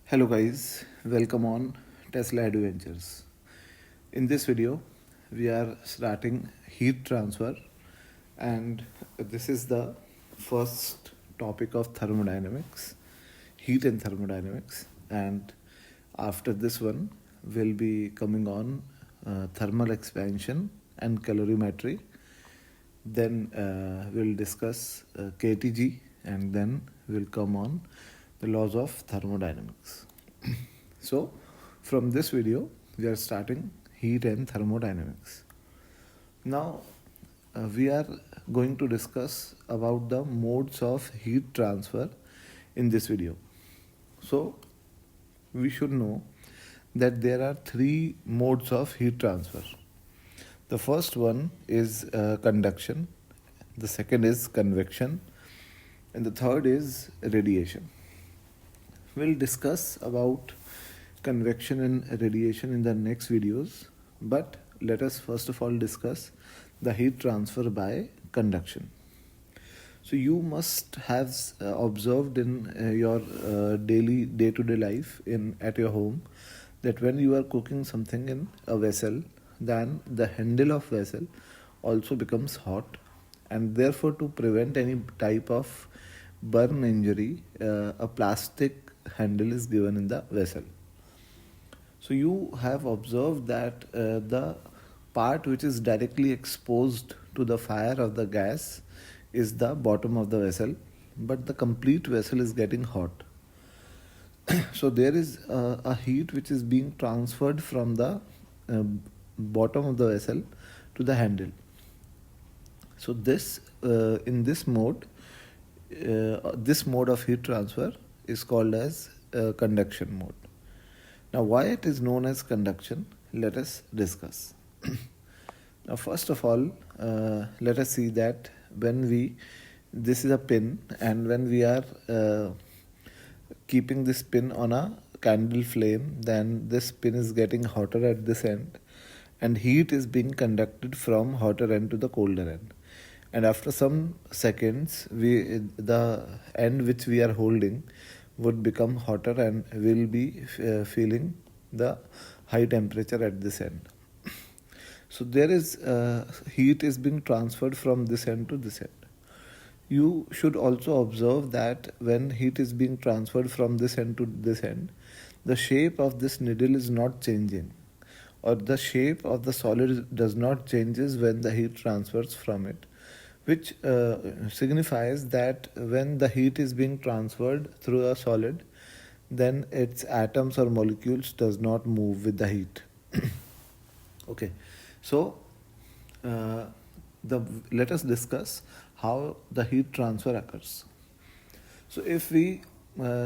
Hello guys, welcome on Tesla Adventures. In this video, we are starting heat transfer, and this is the first topic of thermodynamics, heat and thermodynamics. And after this one, we'll be coming on thermal expansion and calorimetry. Then we'll discuss KTG, and then we'll come on the laws of thermodynamics. So, from this video, we are starting heat and thermodynamics. Now, we are going to discuss about the modes of heat transfer in this video. So, we should know that there are three modes of heat transfer. The first one is conduction, the second is convection, and the third is radiation. We'll discuss about convection and radiation in the next videos, but let us first of all discuss the heat transfer by conduction. So you must have observed in your daily day-to-day life at your home that when you are cooking something in a vessel, then the handle of vessel also becomes hot, and therefore to prevent any type of burn injury, a plastic handle is given in the vessel. So you have observed that the part which is directly exposed to the fire of the gas is the bottom of the vessel, but the complete vessel is getting hot. So there is a heat which is being transferred from the bottom of the vessel to the handle. So this in this mode of heat transfer is called as conduction mode. Now, why it is known as conduction? Let us discuss. Now, first of all, let us see that this is a pin, and when we are keeping this pin on a candle flame, then this pin is getting hotter at this end, and heat is being conducted from hotter end to the colder end. And after some seconds, the end which we are holding would become hotter, and we'll be feeling the high temperature at this end. So there is heat is being transferred from this end to this end. You should also observe that when heat is being transferred from this end to this end, the shape of this needle is not changing, or the shape of the solid does not changes when the heat transfers from it, which signifies that when the heat is being transferred through a solid, then its atoms or molecules does not move with the heat. Okay, so let us discuss how the heat transfer occurs. So if we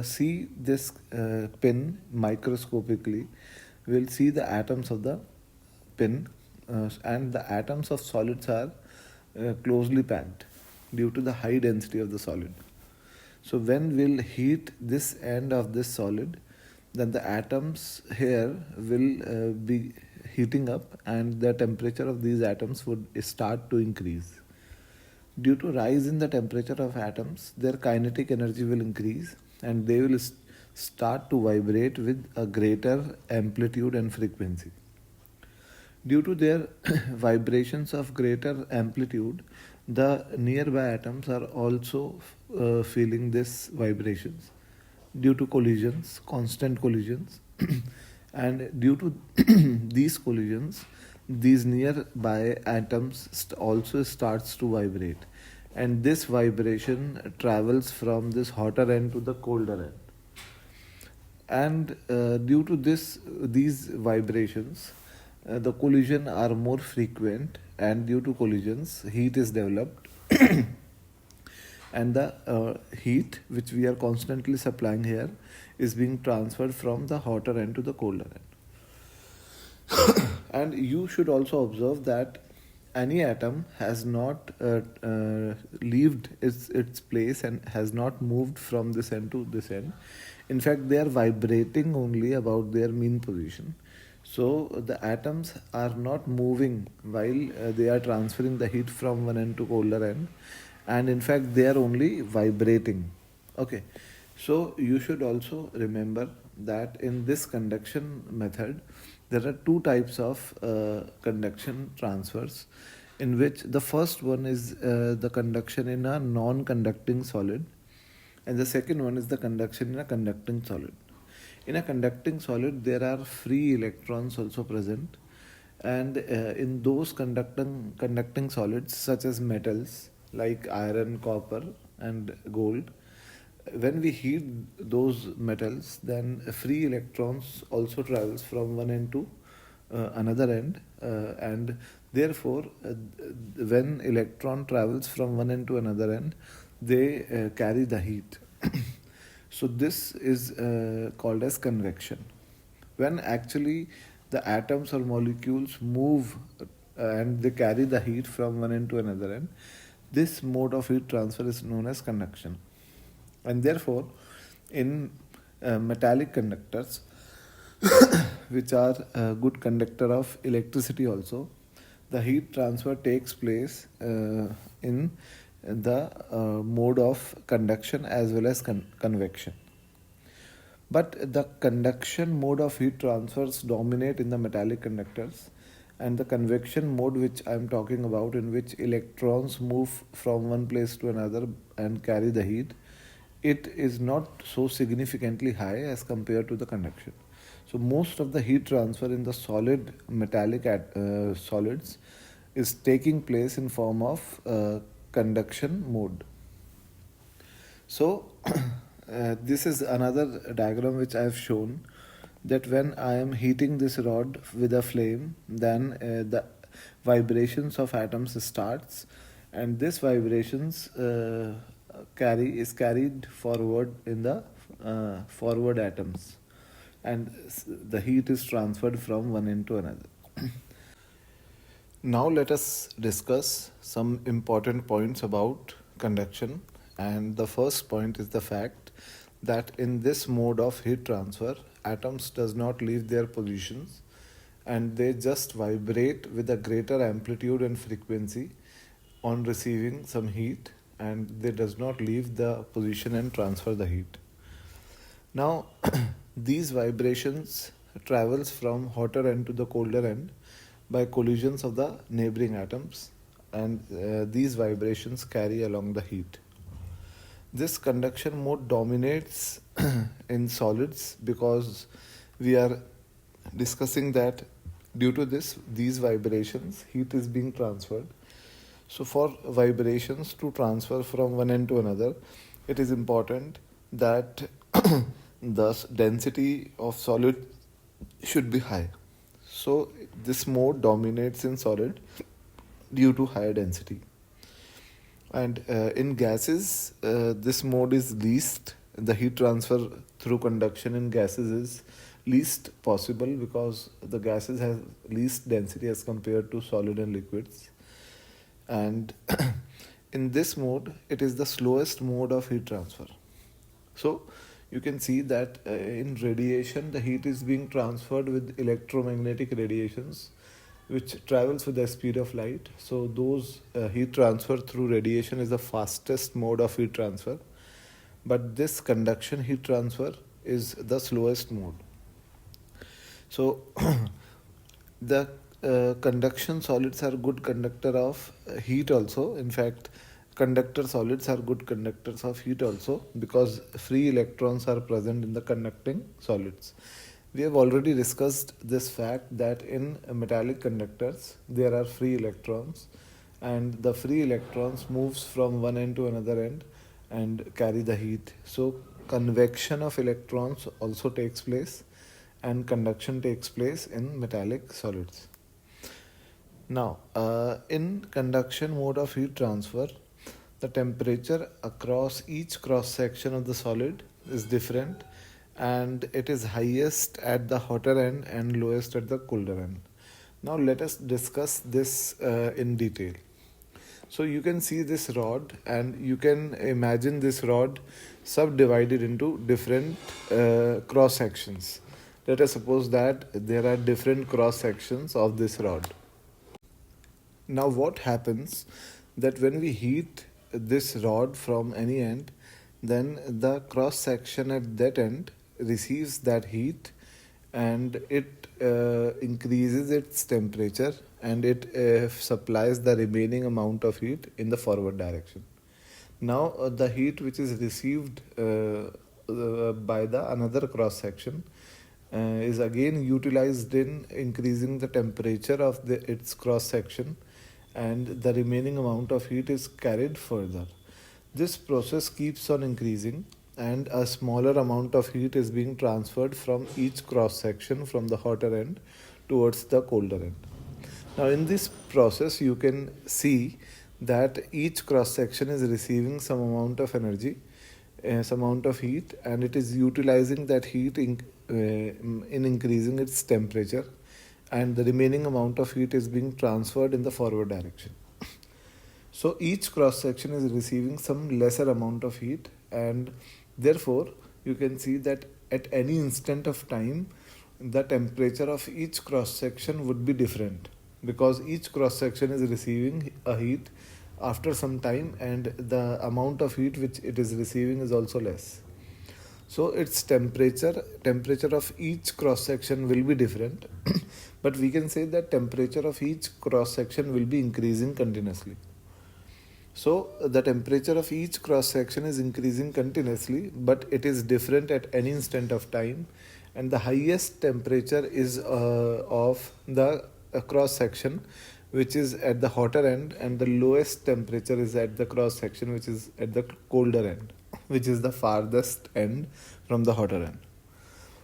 see this pin microscopically, we'll see the atoms of the pin, and the atoms of solids are closely packed due to the high density of the solid. So when we'll heat this end of this solid, then the atoms here will be heating up, and the temperature of these atoms would start to increase. Due to rise in the temperature of atoms, their kinetic energy will increase, and they will start to vibrate with a greater amplitude and frequency. Due to their vibrations of greater amplitude, the nearby atoms are also feeling this vibrations due to collisions, constant collisions. And due to these collisions, these nearby atoms also starts to vibrate, and this vibration travels from this hotter end to the colder end. And due to these vibrations, the collision are more frequent, and due to collisions heat is developed and the heat which we are constantly supplying here is being transferred from the hotter end to the colder end. And you should also observe that any atom has not left its place and has not moved from this end to this end. In fact, they are vibrating only about their mean position. So the atoms are not moving while they are transferring the heat from one end to colder end, and in fact they are only vibrating. Okay, so you should also remember that in this conduction method, there are two types of conduction transfers, in which the first one is the conduction in a non-conducting solid, and the second one is the conduction in a conducting solid. In a conducting solid, there are free electrons also present, and in those conducting solids such as metals like iron, copper, and gold, when we heat those metals, then free electrons also travels from one end to another end, and therefore when electron travels from one end to another end, they carry the heat. So this is called as convection. When actually the atoms or molecules move and they carry the heat from one end to another end, this mode of heat transfer is known as conduction. And therefore, in metallic conductors, which are a good conductor of electricity also, the heat transfer takes place in the mode of conduction as well as convection. But the conduction mode of heat transfers dominate in the metallic conductors, and the convection mode, which I am talking about, in which electrons move from one place to another and carry the heat, it is not so significantly high as compared to the conduction. So most of the heat transfer in the solid metallic solids is taking place in form of conduction mode. So this is another diagram which I have shown, that when I am heating this rod with a flame, then the vibrations of atoms starts, and this vibrations is carried forward in the forward atoms, and the heat is transferred from one end to another. Now let us discuss some important points about conduction, and the first point is the fact that in this mode of heat transfer, atoms does not leave their positions, and they just vibrate with a greater amplitude and frequency on receiving some heat, and they does not leave the position and transfer the heat. Now these vibrations travels from hotter end to the colder end by collisions of the neighboring atoms, and these vibrations carry along the heat. This conduction mode dominates in solids because we are discussing that due to these vibrations, heat is being transferred. So for vibrations to transfer from one end to another, it is important that the density of solid should be high. So this mode dominates in solid due to higher density. And in gases, this mode is least. The heat transfer through conduction in gases is least possible because the gases have least density as compared to solid and liquids. And in this mode, it is the slowest mode of heat transfer. So you can see that in radiation, the heat is being transferred with electromagnetic radiations, which travels with the speed of light. So those heat transfer through radiation is the fastest mode of heat transfer. But this conduction heat transfer is the slowest mode. So the conduction solids are good conductor of heat also. In fact, conductor solids are good conductors of heat also because free electrons are present in the conducting solids. We have already discussed this fact that in metallic conductors there are free electrons, and the free electrons moves from one end to another end and carry the heat. So convection of electrons also takes place and conduction takes place in metallic solids. Now in conduction mode of heat transfer, the temperature across each cross section of the solid is different, and it is highest at the hotter end and lowest at the colder end. Now let us discuss this in detail. So you can see this rod, and you can imagine this rod subdivided into different cross sections. Let us suppose that there are different cross sections of this rod. Now what happens that when we heat this rod from any end, then the cross section at that end receives that heat, and it increases its temperature, and it supplies the remaining amount of heat in the forward direction. Now the heat which is received by the another cross section is again utilized in increasing the temperature of its cross section, and the remaining amount of heat is carried further. This process keeps on increasing, and a smaller amount of heat is being transferred from each cross section from the hotter end towards the colder end. Now, in this process, you can see that each cross section is receiving some amount of energy, some amount of heat, and it is utilizing that heat in increasing its temperature, and the remaining amount of heat is being transferred in the forward direction. So each cross section is receiving some lesser amount of heat, and therefore you can see that at any instant of time the temperature of each cross section would be different, because each cross section is receiving a heat after some time, and the amount of heat which it is receiving is also less. So its temperature of each cross section will be different but we can say that temperature of each cross section will be increasing continuously. So the temperature of each cross section is increasing continuously, but it is different at any instant of time, and the highest temperature is of the cross section which is at the hotter end, and the lowest temperature is at the cross section which is at the colder end, which is the farthest end from the hotter end.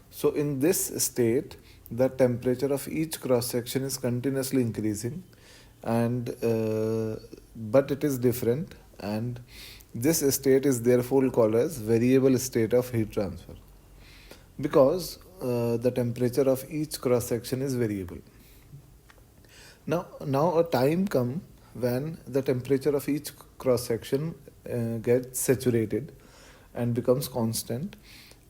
So in this state, the temperature of each cross section is continuously increasing, and but it is different, and this state is therefore called as variable state of heat transfer, because the temperature of each cross section is variable. Now a time comes when the temperature of each cross section gets saturated and becomes constant,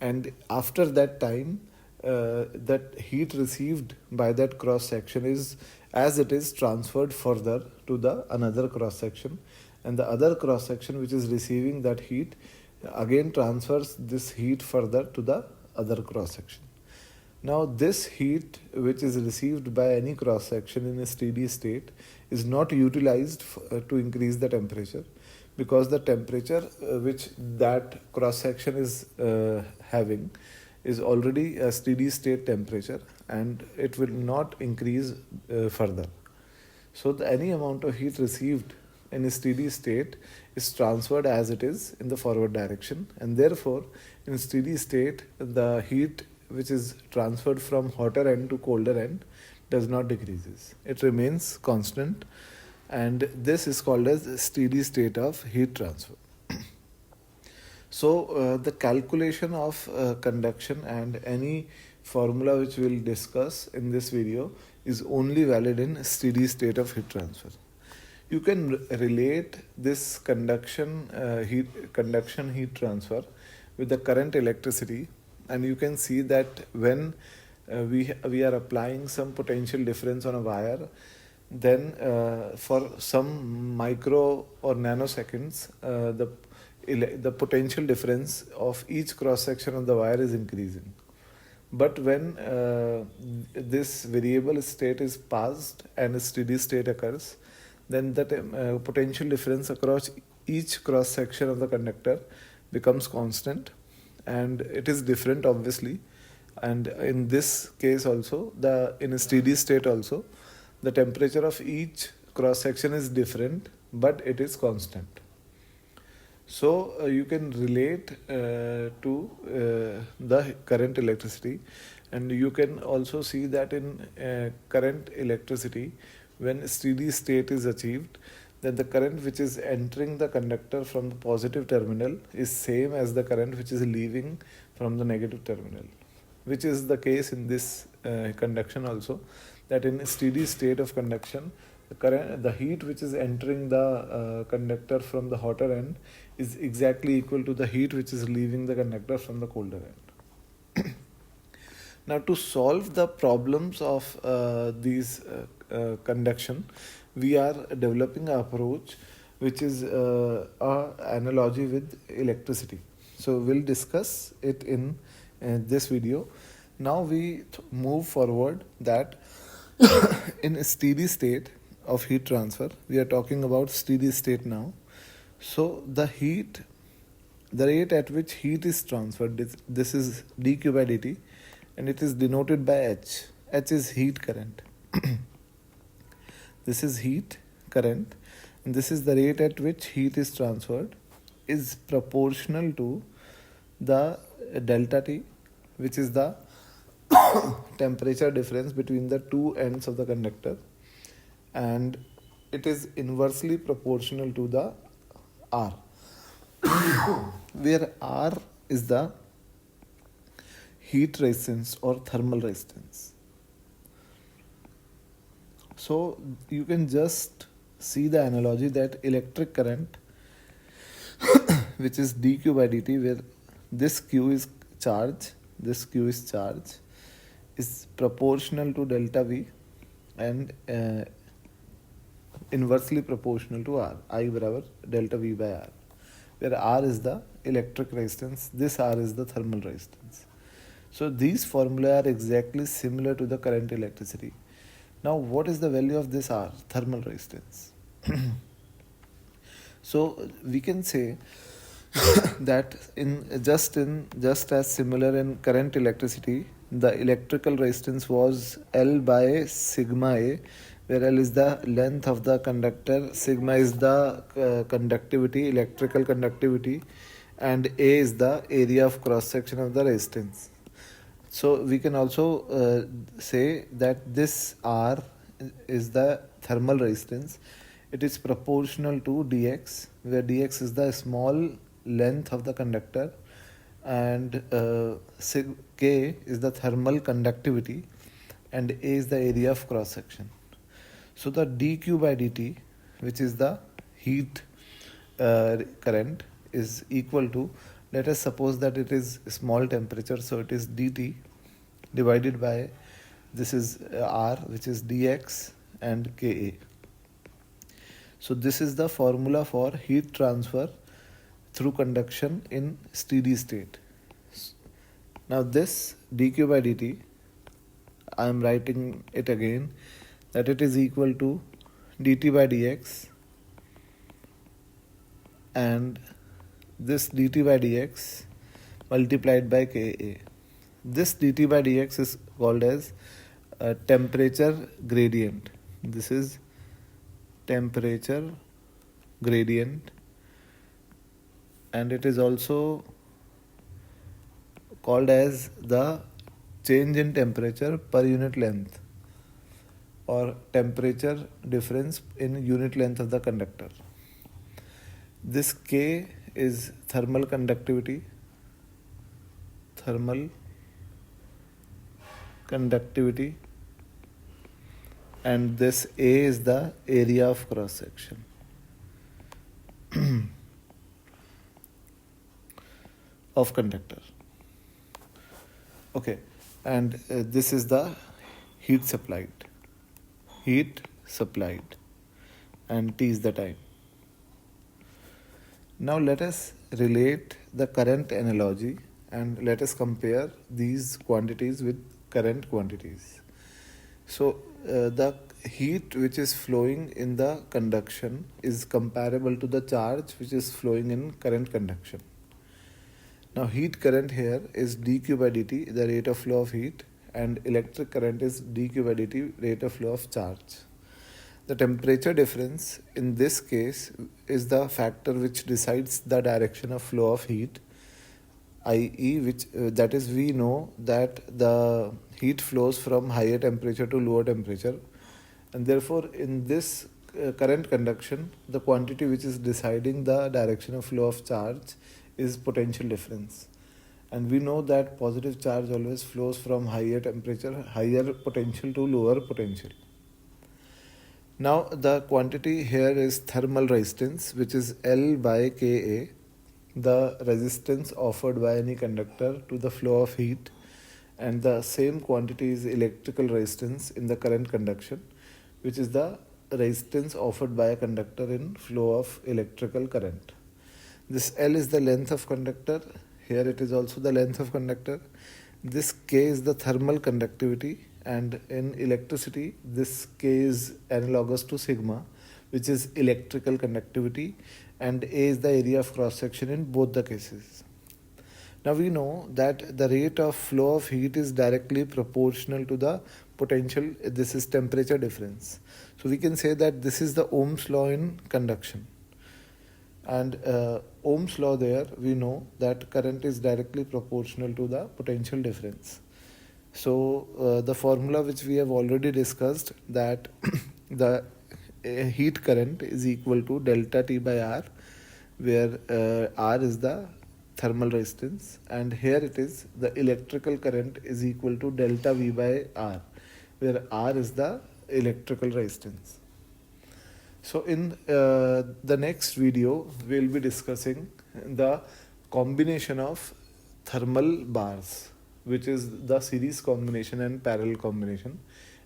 and after that time that heat received by that cross section is, as it is, transferred further to the another cross section, and the other cross section which is receiving that heat again transfers this heat further to the other cross section. Now this heat which is received by any cross section in a steady state is not utilized to increase the temperature, because the temperature which that cross section is having is already a steady state temperature, and it will not increase further. So any amount of heat received in a steady state is transferred as it is in the forward direction, and therefore in steady state the heat which is transferred from hotter end to colder end does not decreases. It remains constant, and this is called as steady state of heat transfer. So the calculation of conduction and any formula which we will discuss in this video is only valid in steady state of heat transfer. You can relate this conduction heat transfer with the current electricity, and you can see that when we are applying some potential difference on a wire, then for some micro or nanoseconds the potential difference of each cross section of the wire is increasing. But when this variable state is passed and a steady state occurs, then the potential difference across each cross section of the conductor becomes constant, and it is different obviously. And in this case also, in a steady state also, the temperature of each cross section is different, but it is constant. So you can relate to the current electricity, and you can also see that in current electricity, when steady state is achieved, then the current which is entering the conductor from the positive terminal is same as the current which is leaving from the negative terminal, which is the case in this conduction also, that in a steady state of conduction, the heat which is entering the conductor from the hotter end is exactly equal to the heat which is leaving the conductor from the colder end. Now, to solve the problems of these conduction, we are developing an approach which is an analogy with electricity. So we'll discuss it in this video. Now we move forward that in a steady state of heat transfer, we are talking about steady state now. So the rate at which heat is transferred, this is dq by dt, and it is denoted by H. H is heat current. This is heat current, and this is the rate at which heat is transferred, is proportional to the delta T, which is the temperature difference between the two ends of the conductor, and it is inversely proportional to the R, where R is the heat resistance or thermal resistance. So you can just see the analogy that electric current, which is dq by dt, where this q is charge, is proportional to delta V and inversely proportional to R. I barabar delta V by R, where R is the electric resistance, this R is the thermal resistance. So these formulae are exactly similar to the current electricity. Now what is the value of this R, thermal resistance? So we can say that just as similar in current electricity, the electrical resistance was L by sigma A, where L is the length of the conductor, sigma is the conductivity, electrical conductivity, and A is the area of cross section of the resistance. So we can also say that this R is the thermal resistance. It is proportional to dx, where dx is the small length of the conductor, and K is the thermal conductivity, and A is the area of cross section. So the dq by dt, which is the heat current, is equal to, let us suppose that it is small temperature, so it is dt divided by, this is R, which is dx, and Ka. So this is the formula for heat transfer through conduction in steady state. Now this dq by dt, I am writing it again, that it is equal to dt by dx, and this dt by dx multiplied by Ka. This dt by dx is called as temperature gradient. This is temperature gradient, and it is also called as the change in temperature per unit length, or temperature difference in unit length of the conductor. This K is thermal conductivity, and this A is the area of cross section. Of conductor. Okay, and this is the heat supplied, and T is the time. Now let us relate the current analogy, and let us compare these quantities with current quantities. So the heat which is flowing in the conduction is comparable to the charge which is flowing in current conduction. Now heat current here is dq by dt, the rate of flow of heat, and electric current is dq by dt, rate of flow of charge. The temperature difference in this case is the factor which decides the direction of flow of heat, i.e. which that is, we know that the heat flows from higher temperature to lower temperature, and therefore in this current conduction, the quantity which is deciding the direction of flow of charge is potential difference, and we know that positive charge always flows from higher temperature, higher potential, to lower potential. Now the quantity here is thermal resistance, which is L by Ka, the resistance offered by any conductor to the flow of heat, and the same quantity is electrical resistance in the current conduction, which is the resistance offered by a conductor in flow of electrical current. This L is the length of conductor, here it is also the length of conductor. This K is the thermal conductivity, and in electricity this K is analogous to sigma, which is electrical conductivity, and A is the area of cross section in both the cases. Now we know that the rate of flow of heat is directly proportional to the potential, this is temperature difference. So we can say that this is the Ohm's law in conduction. And Ohm's law, there we know that current is directly proportional to the potential difference. So the formula which we have already discussed, that the heat current is equal to delta T by R, where R is the thermal resistance, and here it is the electrical current is equal to delta V by R, where R is the electrical resistance. So in the next video we will be discussing the combination of thermal bars, which is the series combination and parallel combination,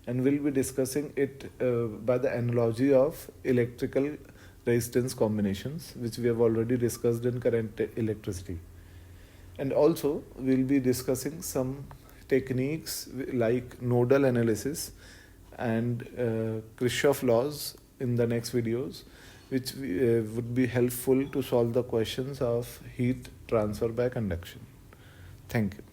and we'll be discussing it by the analogy of electrical resistance combinations, which we have already discussed in current electricity. And also we'll be discussing some techniques like nodal analysis and Kirchhoff laws in the next videos, which would be helpful to solve the questions of heat transfer by conduction. Thank you.